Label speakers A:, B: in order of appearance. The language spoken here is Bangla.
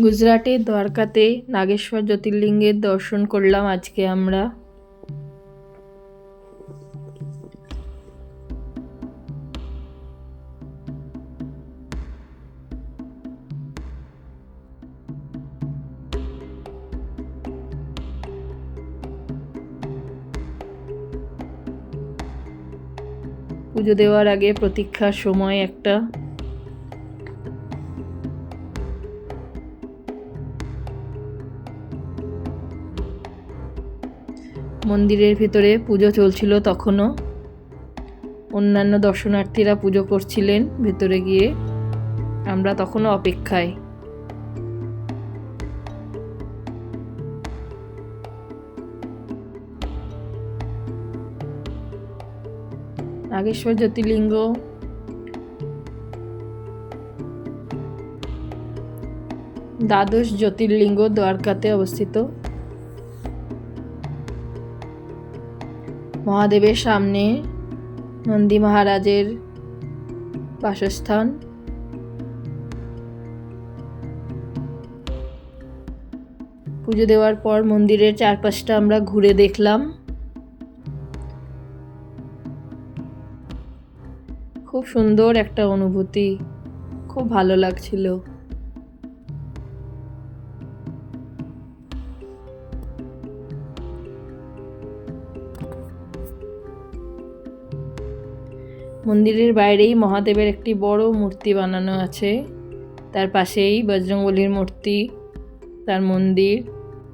A: গুজরাটে দ্বারকাতে নাগেশ্বর জ্যোতির্লিঙ্গের দর্শন করলাম আজকে আমরা। পুজো দেওয়ার আগে প্রতীক্ষার সময় একটা। মন্দিরের ভেতরে পুজো চলছিল তখনও। অন্যান্য দর্শনার্থীরা পুজো করছিলেন ভেতরে গিয়ে, আমরা তখনও অপেক্ষায়। নাগেশ্বর জ্যোতির্লিঙ্গ দ্বাদশ জ্যোতির্লিঙ্গ দ্বারকাতে অবস্থিত। মহাদেবের সামনে নন্দী মহারাজের বাসস্থান। পুজো দেওয়ার পর মন্দিরের চারপাশটা আমরা ঘুরে দেখলাম। খুব সুন্দর একটা অনুভূতি, খুব ভালো লাগছিল। মন্দিরের বাইরেই মহাদেবের একটি বড় মূর্তি বানানো আছে, তার পাশেই বজরংবলীর মূর্তি, তার মন্দির।